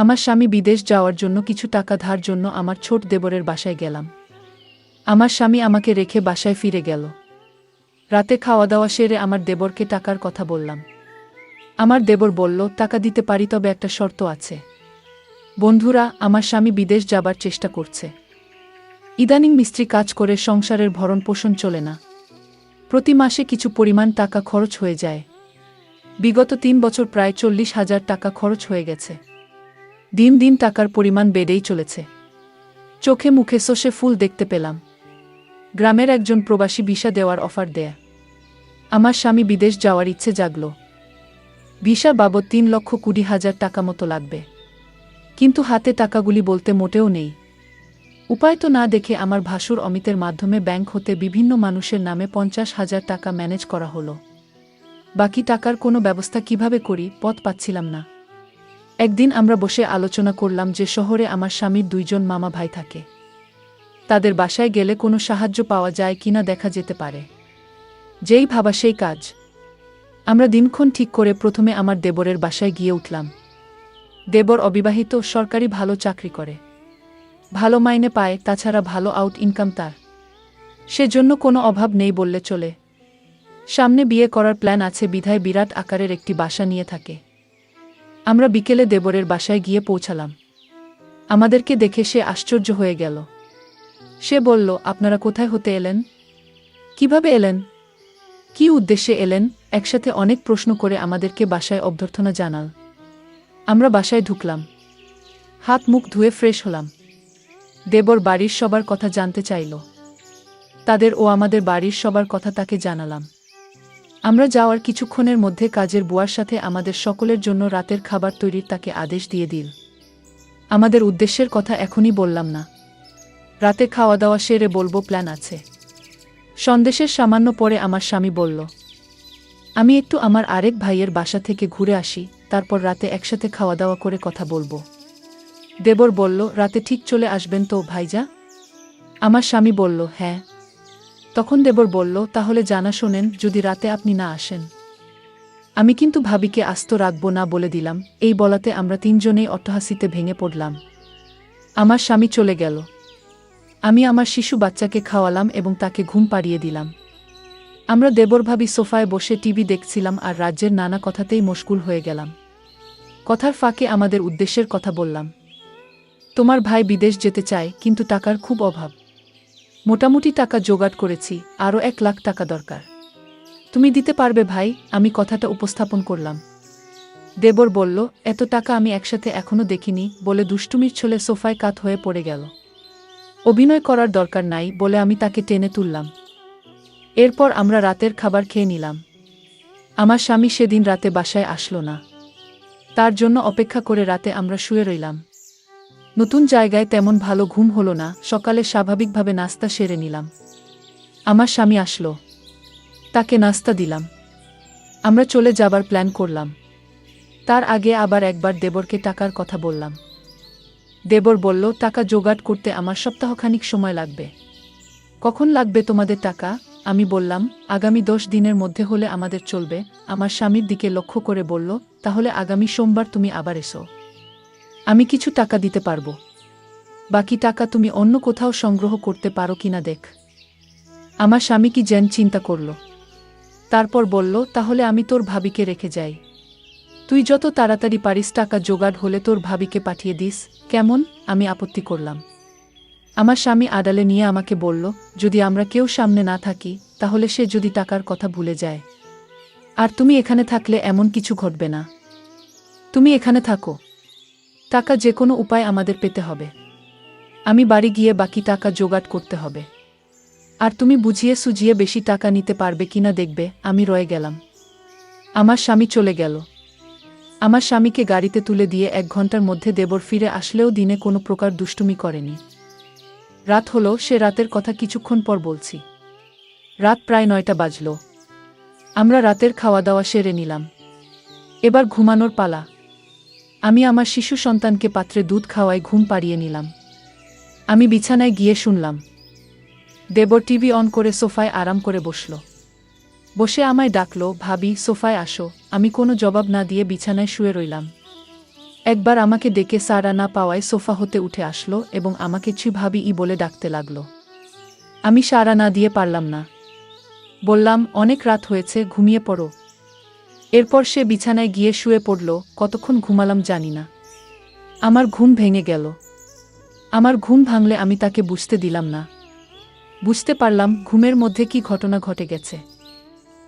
আমার স্বামী বিদেশ যাওয়ার জন্য কিছু টাকা ধার জন্য আমার ছোট দেবরের বাসায় গেলাম। আমার স্বামী আমাকে রেখে বাসায় ফিরে গেল। রাতে খাওয়া দাওয়া সেরে আমার দেবরকে টাকার কথা বললাম। আমার দেবর বলল, টাকা দিতে পারি, তবে একটা শর্ত আছে। বন্ধুরা, আমার স্বামী বিদেশ যাবার চেষ্টা করছে। ইদানিং মিস্ত্রি কাজ করে সংসারের ভরণ পোষণ চলে না। প্রতি মাসে কিছু পরিমাণ টাকা খরচ হয়ে যায়। বিগত 3 বছর প্রায় 40,000 টাকা খরচ হয়ে গেছে। দিন দিন টাকার পরিমাণ বেড়েই চলেছে। চোখে মুখে সর্ষে ফুল দেখতে পেলাম। গ্রামের একজন প্রবাসী ভিসা দেওয়ার অফার দেয়। আমার স্বামী বিদেশ যাওয়ার ইচ্ছে জাগল। ভিসা বাবদ 3,20,000 টাকা মতো লাগবে, কিন্তু হাতে টাকাগুলি বলতে মোটেও নেই। উপায় তো না দেখে আমার ভাসুর অমিতের মাধ্যমে ব্যাংক হতে বিভিন্ন মানুষের নামে 50,000 টাকা ম্যানেজ করা হলো। বাকি টাকার কোনো ব্যবস্থা কিভাবে করি, পথ পাচ্ছিলাম না। একদিন আমরা বসে আলোচনা করলাম যে শহরে আমার স্বামীর 2 জন মামা ভাই থাকে। তাদের বাসায় গেলে কোনো সাহায্য পাওয়া যায় কিনা দেখা যেতে পারে। যেই ভাবা সেই কাজ। আমরা দিনক্ষণ ঠিক করে প্রথমে আমার দেবরের বাসায় গিয়ে উঠলাম। দেবর অবিবাহিত, সরকারি ভালো চাকরি করে, ভালো মাইনে পায়, তাছাড়া ভালো আউট ইনকাম তার। সেজন্য কোনো অভাব নেই বললে চলে। সামনে বিয়ে করার প্ল্যান আছে বিধায় বিরাট আকারের একটি বাসা নিয়ে থাকে। আমরা বিকেলে দেবরের বাসায় গিয়ে পৌঁছালাম। আমাদেরকে দেখে সে আশ্চর্য হয়ে গেল। সে বলল, আপনারা কোথায় হতে এলেন? কিভাবে এলেন? কি উদ্দেশ্যে এলেন? একসাথে অনেক প্রশ্ন করে আমাদেরকে বাসায় অভ্যর্থনা জানাল। আমরা বাসায় ঢুকলাম, হাত মুখ ধুয়ে ফ্রেশ হলাম। দেবর বাড়ির সবার কথা জানতে চাইল। তাদের ও আমাদের বাড়ির সবার কথা তাকে জানালাম। আমরা যাওয়ার কিছুক্ষণের মধ্যে কাজের বুয়ার সাথে আমাদের সকলের জন্য রাতের খাবার তৈরির তাকে আদেশ দিয়ে দিল। আমাদের উদ্দেশ্যের কথা এখনই বললাম না, রাতে খাওয়া দাওয়া সেরে বলবো, প্ল্যান আছে। সন্দেশের সামান্য পরে আমার স্বামী বলল, আমি একটু আমার আরেক ভাইয়ের বাসা থেকে ঘুরে আসি, তারপর রাতে একসাথে খাওয়া দাওয়া করে কথা বলবো। দেবর বলল, রাতে ঠিক চলে আসবেন তো ভাইজা? আমার স্বামী বলল, হ্যাঁ। তখন দেবর বলল, তাহলে জানা শোনেন, যদি রাতে আপনি না আসেন, আমি কিন্তু ভাবিকে আস্ত রাখব না বলে দিলাম। এই বলাতে আমরা 3 জনেই অট্টহাসিতে ভেঙে পড়লাম। আমার স্বামী চলে গেল। আমি আমার শিশু বাচ্চাকে খাওয়ালাম এবং তাকে ঘুম পাড়িয়ে দিলাম। আমরা দেবর ভাবি সোফায় বসে টিভি দেখছিলাম আর রাজ্যের নানা কথাতেই মশগুল হয়ে গেলাম। কথার ফাঁকে আমাদের উদ্দেশ্যের কথা বললাম। তোমার ভাই বিদেশ যেতে চায়, কিন্তু টাকার খুব অভাব। মোটামুটি টাকা জোগাড় করেছি, আরও 1 লাখ টাকা দরকার। তুমি দিতে পারবে ভাই? আমি কথাটা উপস্থাপন করলাম। দেবর বলল, এত টাকা আমি একসাথে এখনো দেখিনি বলে দুষ্টুমির ছলে সোফায় কাত হয়ে পড়ে গেল। অভিনয় করার দরকার নাই বলে আমি তাকে টেনে তুললাম। এরপর আমরা রাতের খাবার খেয়ে নিলাম। আমার স্বামী সেদিন রাতে বাসায় আসলো না। তার জন্য অপেক্ষা করে রাতে আমরা শুয়ে রইলাম। নতুন জায়গায় তেমন ভালো ঘুম হলো না। সকালে স্বাভাবিকভাবে নাস্তা সেরে নিলাম। আমার স্বামী আসলো, তাকে নাস্তা দিলাম। আমরা চলে যাবার প্ল্যান করলাম। তার আগে আবার একবার দেবরকে টাকার কথা বললাম। দেবর বলল, টাকা জোগাড় করতে আমার সপ্তাহখানিক সময় লাগবে। কখন লাগবে তোমাদের টাকা? আমি বললাম, আগামী 10 দিনের মধ্যে হলে আমাদের চলবে। আমার স্বামীর দিকে লক্ষ্য করে বলল, তাহলে আগামী সোমবার তুমি আবার এসো। আমি কিছু টাকা দিতে পারবো, বাকি টাকা তুমি অন্য কোথাও সংগ্রহ করতে পারো কিনা দেখ। আমার স্বামী কি যেন চিন্তা করল, তারপর বলল, তাহলে আমি তোর ভাবিকে রেখে যাই। তুই যত তাড়াতাড়ি পারিস টাকা জোগাড় হলে তোর ভাবিকে পাঠিয়ে দিস, কেমন? আমি আপত্তি করলাম। আমার স্বামী আড়ালে নিয়ে আমাকে বলল, যদি আমরা কেউ সামনে না থাকি, তাহলে সে যদি টাকার কথা ভুলে যায়। আর তুমি এখানে থাকলে এমন কিছু ঘটবে না। তুমি এখানে থাকো, টাকা যে কোনো উপায় আমাদের পেতে হবে। আমি বাড়ি গিয়ে বাকি টাকা জোগাড় করতে হবে। আর তুমি বুঝিয়ে সুঝিয়ে বেশি টাকা নিতে পারবে কিনা দেখবে। আমি রয়ে গেলাম। আমার স্বামী চলে গেল। আমার স্বামীকে গাড়িতে তুলে দিয়ে 1 ঘন্টার মধ্যে দেবর ফিরে আসলেও দিনে কোনো প্রকার দুষ্টুমি করেনি। রাত হলো, সে রাতের কথা কিছুক্ষণ পর বলছি। রাত প্রায় 9টা বাজল। আমরা রাতের খাওয়া দাওয়া সেরে নিলাম। এবার ঘুমানোর পালা। আমি আমার শিশু সন্তানকে পাত্রে দুধ খাওয়ায় ঘুম পাড়িয়ে নিলাম। আমি বিছানায় গিয়ে শুনলাম দেবর টিভি অন করে সোফায় আরাম করে বসল। বসে আমায় ডাকলো, ভাবি সোফায় আসো। আমি কোনো জবাব না দিয়ে বিছানায় শুয়ে রইলাম। একবার আমাকে ডেকে সাড়া না পাওয়ায় সোফা হতে উঠে আসলো এবং আমাকে ছি ভাবি বলে ডাকতে লাগল। আমি সাড়া না দিয়ে পারলাম না। বললাম, অনেক রাত হয়েছে, ঘুমিয়ে পড়ো। এরপর সে বিছানায় গিয়ে শুয়ে পড়ল। কতক্ষণ ঘুমালাম জানি না। আমার ঘুম ভেঙে গেল। আমার ঘুম ভাঙলে আমি তাকে বুঝতে দিলাম না। বুঝতে পারলাম ঘুমের মধ্যে কি ঘটনা ঘটে গেছে।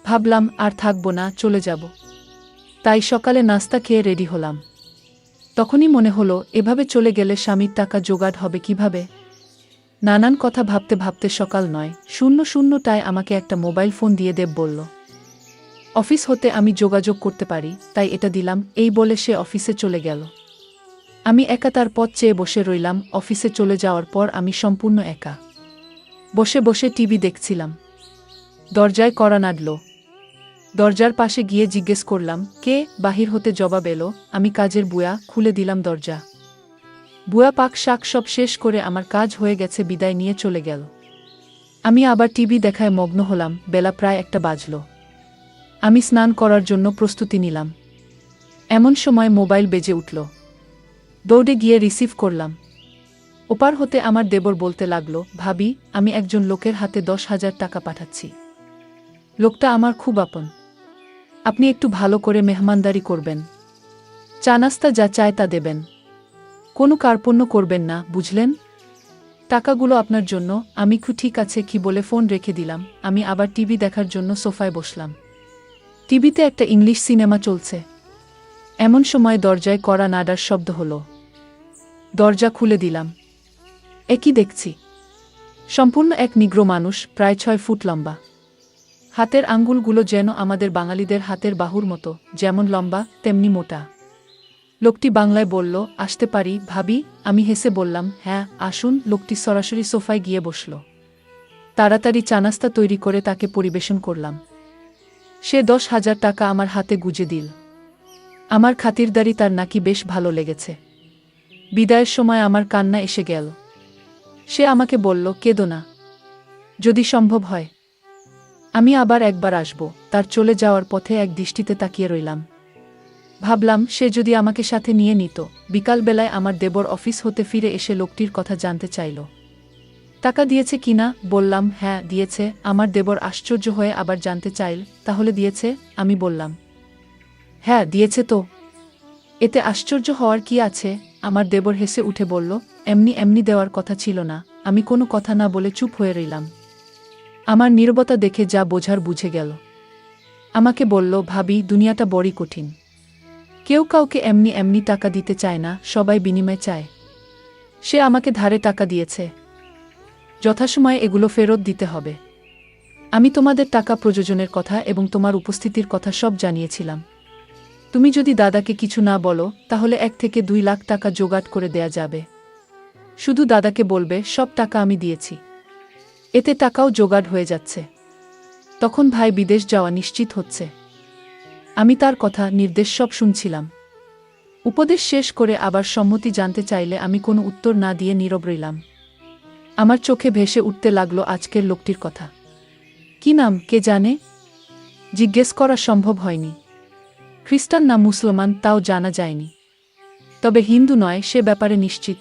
ভাবলাম আর থাকব না, চলে যাব। তাই সকালে নাস্তা খেয়ে রেডি হলাম। তখনই মনে হলো, এভাবে চলে গেলে স্বামীর টাকা জোগাড় হবে কিভাবে। নানান কথা ভাবতে ভাবতে সকাল ৯:০০টায় আমাকে একটা মোবাইল ফোন দিয়ে দেব বলল। অফিস হতে আমি যোগাযোগ করতে পারি, তাই এটা দিলাম। এই বলে সে অফিসে চলে গেল। আমি একা তার পথ চেয়ে বসে রইলাম। অফিসে চলে যাওয়ার পর আমি সম্পূর্ণ একা বসে বসে টিভি দেখছিলাম। দরজায় কড়া নাড়ল। দরজার পাশে গিয়ে জিজ্ঞেস করলাম, কে? বাহির হতে জবাব এলো, আমি কাজের বুয়া। খুলে দিলাম দরজা। বুয়া পাক শাক সব শেষ করে আমার কাজ হয়ে গেছে বিদায় নিয়ে চলে গেল। আমি আবার টিভি দেখায় মগ্ন হলাম। বেলা প্রায় ১টা বাজল। আমি স্নান করার জন্য প্রস্তুতি নিলাম। এমন সময় মোবাইল বেজে উঠল। দৌড়ে গিয়ে রিসিভ করলাম। ওপার হতে আমার দেবর বলতে লাগল, ভাবি, আমি একজন লোকের হাতে ১০,০০০ টাকা পাঠাচ্ছি। লোকটা আমার খুব আপন। আপনি একটু ভালো করে মেহমানদারি করবেন। চা নাস্তা যা চায় তা দেবেন। কোনো কার্পণ্য করবেন না, বুঝলেন? টাকাগুলো আপনার জন্য। আমি ঠিক আছে কি বলে ফোন রেখে দিলাম। আমি আবার টিভি দেখার জন্য সোফায় বসলাম। টিভিতে একটা ইংলিশ সিনেমা চলছে। এমন সময় দরজায় কড়া নাড়ার শব্দ হলো। দরজা খুলে দিলাম। একই দেখছি। সম্পূর্ণ এক নিগ্রো মানুষ, প্রায় ৬ ফুট লম্বা। হাতের আঙ্গুলগুলো যেন আমাদের বাঙালিদের হাতের বাহুর মতো, যেমন লম্বা তেমনি মোটা। লোকটি বাংলায় বলল, আসতে পারি ভাবি? আমি হেসে বললাম, হ্যাঁ আসুন। লোকটি সরাসরি সোফায় গিয়ে বসল। তাড়াতাড়ি চা নাস্তা তৈরি করে তাকে পরিবেশন করলাম। সে ১০,০০০ টাকা আমার হাতে গুজে দিল। আমার খাতিরদারি তার নাকি বেশ ভালো লেগেছে। বিদায়ের সময় আমার কান্না এসে গেল। সে আমাকে বলল, কেঁদো না, যদি সম্ভব হয়। আমি আবার একবার আসব। তার চলে যাওয়ার পথে এক দৃষ্টিতে তাকিয়ে রইলাম। ভাবলাম, সে যদি আমাকে সাথে নিয়ে নিত। বিকালবেলায় আমার দেবর অফিস হতে ফিরে এসে লোকটির কথা জানতে চাইল। টাকা দিয়েছে কিনা? বললাম, হ্যাঁ দিয়েছে। আমার দেবর আশ্চর্য হয়ে আবার জানতে চাইল, তাহলে দিয়েছে? আমি বললাম, হ্যাঁ দিয়েছে তো। এতে আশ্চর্য হওয়ার কি আছে? আমার দেবর হেসে উঠে বলল, এমনি এমনি দেওয়ার কথা ছিল না। আমি কোনো কথা না বলে চুপ হয়ে রইলাম। আমার নীরবতা দেখে যা বোঝার বুঝে গেল। আমাকে বলল, ভাবি, দুনিয়াটা বড়ই কঠিন। কেউ কাউকে এমনি এমনি টাকা দিতে চায় না, সবাই বিনিময় চায়। সে আমাকে ধারে টাকা দিয়েছে। যথাসময়ে এগুলো ফেরত দিতে হবে। আমি তোমাদের টাকা প্রযোজনের কথা এবং তোমার উপস্থিতির কথা সব জানিয়েছিলাম। তুমি যদি দাদাকে কিছু না বলো, তাহলে ১ থেকে ২ লাখ টাকা জোগাড় করে দেয়া যাবে। শুধু দাদাকে বলবে সব টাকা আমি দিয়েছি। এতে টাকাও জোগাড় হয়ে যাচ্ছে। তখন ভাই বিদেশ যাওয়া নিশ্চিত হচ্ছে। আমি তার কথা নির্দেশ সব শুনছিলাম। উপদেশ শেষ করে আবার সম্মতি জানতে চাইলে আমি কোনো উত্তর না দিয়ে নীরব রইলাম। আমার চোখে ভেসে উঠতে লাগলো আজকের লোকটির কথা। কি নাম কে জানে? জিজ্ঞেস করা সম্ভব হয়নি। খ্রিস্টান না মুসলমান তাও জানা যায়নি। তবে হিন্দু নয় সে ব্যাপারে নিশ্চিত।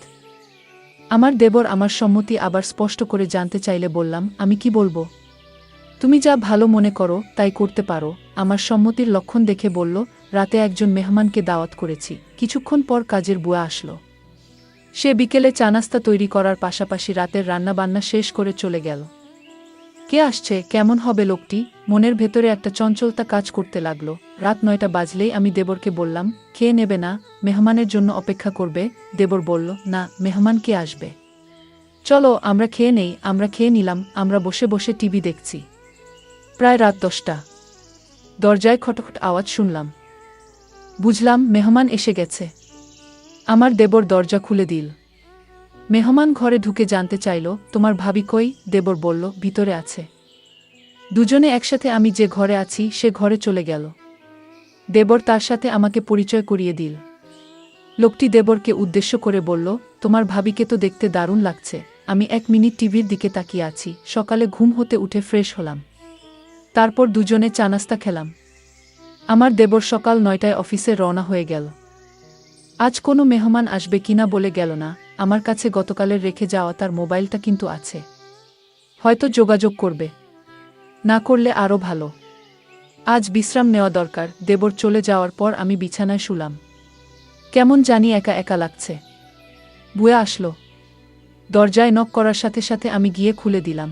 আমার দেবর আমার সম্মতি আবার স্পষ্ট করে জানতে চাইলে বললাম, আমি কি বলবো? তুমি যা ভালো মনে করো তাই করতে পারো। আমার সম্মতির লক্ষণ দেখে বলল, রাতে একজন মেহমানকে দাওয়াত করেছি। কিছুক্ষণ পর কাজের বুয়া আসলো। সে বিকেলে চা নাস্তা তৈরি করার পাশাপাশি রাতের রান্নাবান্না শেষ করে চলে গেল। কে আসছে, কেমন হবে লোকটি? মনের ভেতরে একটা চঞ্চলতা কাজ করতে লাগলো। রাত ৯টা বাজলেই আমি দেবরকে বললাম, খেয়ে নেবে না? মেহমানের জন্য অপেক্ষা করবে? দেবর বলল, না, মেহমান কে আসবে? চলো আমরা খেয়ে নেই। আমরা খেয়ে নিলাম। আমরা বসে বসে টিভি দেখছি। প্রায় রাত ১০টা। দরজায় খটখট আওয়াজ শুনলাম। বুঝলাম মেহমান এসে গেছে। আমার দেবর দরজা খুলে দিল। মেহমান ঘরে ঢুকে জানতে চাইল, তোমার ভাবি কই? দেবর বলল, ভিতরে আছে। দুজনে একসাথে আমি যে ঘরে আছি সে ঘরে চলে গেল। দেবর তার সাথে আমাকে পরিচয় করিয়ে দিল। লোকটি দেবরকে উদ্দেশ্য করে বলল, তোমার ভাবিকে তো দেখতে দারুণ লাগছে। আমি ১ মিনিট টিভির দিকে তাকিয়ে আছি। সকালে ঘুম হতে উঠে ফ্রেশ হলাম। তারপর দুজনে চা নাস্তা খেলাম। আমার দেবর সকাল ৯টায় অফিসে রওনা হয়ে গেল। আজ কোনো মেহমান আসবে কিনা বলে গেল না, আমার কাছে গতকালের রেখে যাওয়া তার মোবাইলটা কিন্তু আছে। হয়তো যোগাযোগ করবে, না করলে আরও ভালো। আজ বিশ্রাম নেওয়া দরকার। দেবর চলে যাওয়ার পর আমি বিছানায় শুলাম। কেমন জানি একা একা লাগছে। ভুয়া আসলো। দরজায় নক করার সাথে সাথে আমি গিয়ে খুলে দিলাম।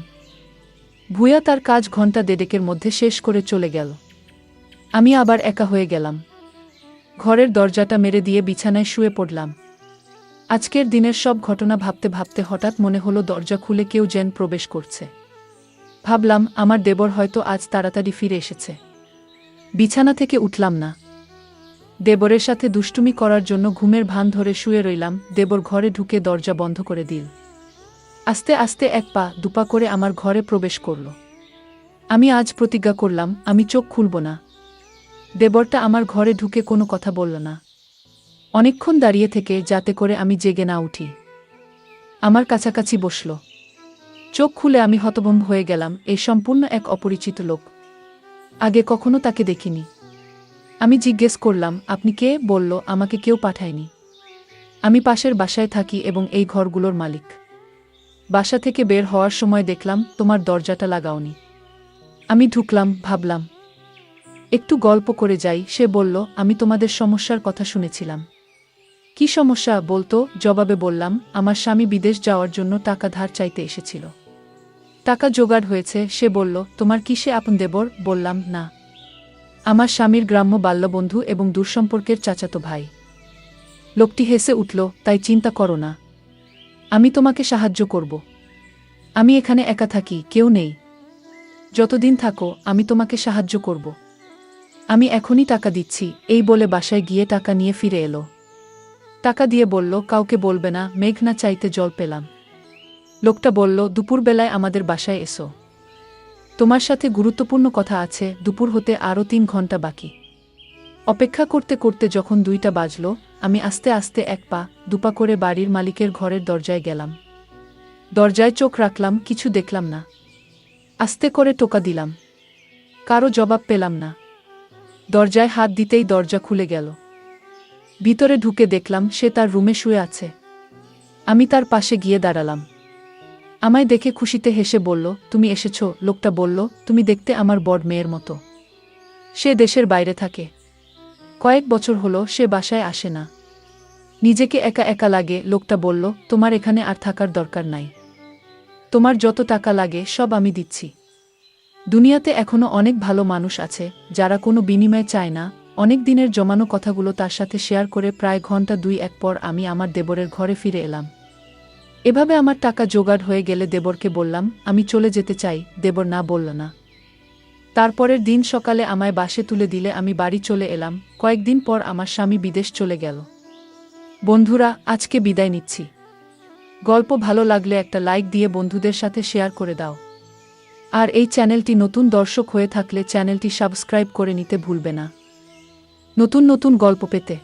ভুয়া তার কাজ ঘন্টা দেড়েকের মধ্যে শেষ করে চলে গেল। আমি আবার একা হয়ে গেলাম। ঘরের দরজাটা মেরে দিয়ে বিছানায় শুয়ে পড়লাম। আজকের দিনের সব ঘটনা ভাবতে ভাবতে হঠাৎ মনে হলো দরজা খুলে কেউ যেন প্রবেশ করছে। ভাবলাম আমার দেবর হয়তো আজ তাড়াতাড়ি ফিরে এসেছে। বিছানা থেকে উঠলাম না। দেবরের সাথে দুষ্টুমি করার জন্য ঘুমের ভান ধরে শুয়ে রইলাম। দেবর ঘরে ঢুকে দরজা বন্ধ করে দিল। আস্তে আস্তে এক পা দুপা করে আমার ঘরে প্রবেশ করল। আমি আজ প্রতিজ্ঞা করলাম আমি চোখ খুলব না। দেবরটা আমার ঘরে ঢুকে কোনো কথা বলল না। অনেকক্ষণ দাঁড়িয়ে থেকে যাতে করে আমি জেগে না উঠি। আমার কাছাকাছি বসল। চোখ খুলে আমি হতভম্ব হয়ে গেলাম। এই সম্পূর্ণ এক অপরিচিত লোক। আগে কখনো তাকে দেখিনি। আমি জিজ্ঞেস করলাম, আপনি কে? বলল, আমাকে কেউ পাঠায়নি। আমি পাশের বাসায় থাকি এবং এই ঘরগুলোর মালিক। বাসা থেকে বের হওয়ার সময় দেখলাম তোমার দরজাটা লাগাওনি। আমি ঢুকলাম, ভাবলাম একটু গল্প করে যাই। সে বলল, আমি তোমাদের সমস্যার কথা শুনেছিলাম। কি সমস্যা বলতো? জবাবে বললাম, আমার স্বামী বিদেশ যাওয়ার জন্য টাকা ধার চাইতে এসেছিল। টাকা জোগাড় হয়েছে। সে বলল, তোমার কি সে আপন দেবর? বললাম, না, আমার স্বামীর গ্রাম্য বাল্যবন্ধু এবং দূরসম্পর্কের চাচাতো ভাই। লোকটি হেসে উঠল, তাই চিন্তা করো না, আমি তোমাকে সাহায্য করব। আমি এখানে একা থাকি, কেউ নেই। যতদিন থাকো আমি তোমাকে সাহায্য করব। আমি এখনই টাকা দিচ্ছি। এই বলে বাসায় গিয়ে টাকা নিয়ে ফিরে এলো। টাকা দিয়ে বলল, কাউকে বলবে না। মেঘ না চাইতে জল পেলাম। লোকটা বলল, দুপুরবেলায় আমাদের বাসায় এসো, তোমার সাথে গুরুত্বপূর্ণ কথা আছে। দুপুর হতে আরও 3 ঘন্টা বাকি। অপেক্ষা করতে করতে যখন 2টা বাজল, আমি আস্তে আস্তে এক পা দুপা করে বাড়ির মালিকের ঘরের দরজায় গেলাম। দরজায় চোখ রাখলাম, কিছু দেখলাম না। আস্তে করে টোকা দিলাম, কারো জবাব পেলাম না। দরজায় হাত দিতেই দরজা খুলে গেল। ভিতরে ঢুকে দেখলাম সে তার রুমে শুয়ে আছে। আমি তার পাশে গিয়ে দাঁড়ালাম। আমায় দেখে খুশিতে হেসে বলল, তুমি এসেছ। লোকটা বলল, তুমি দেখতে আমার বড় মেয়ের মতো। সে দেশের বাইরে থাকে। কয়েক বছর হলো সে বাসায় আসে না। নিজেকে একা একা লাগে। লোকটা বলল, তোমার এখানে আর থাকার দরকার নাই। তোমার যত টাকা লাগে সব আমি দিচ্ছি। দুনিয়াতে এখনো অনেক ভালো মানুষ আছে যারা কোনো বিনিময় চায় না। অনেক দিনের জমানো কথাগুলো তার সাথে শেয়ার করে প্রায় ঘন্টা 2-1 পর আমি আমার দেবরের ঘরে ফিরে এলাম। এভাবে আমার টাকা জোগাড় হয়ে গেলে দেবরকে বললাম, আমি চলে যেতে চাই। দেবর না বলল না। তারপরের দিন সকালে আমায় বাসে তুলে দিলে আমি বাড়ি চলে এলাম। কয়েকদিন পর আমার স্বামী বিদেশ চলে গেল। বন্ধুরা, আজকে বিদায় নিচ্ছি। গল্প ভালো লাগলে একটা লাইক দিয়ে বন্ধুদের সাথে শেয়ার করে দাও। আর এই চ্যানেলটি নতুন দর্শক হয়ে থাকলে চ্যানেলটি সাবস্ক্রাইব করে নিতে ভুলবে না, নতুন নতুন গল্প পেতে।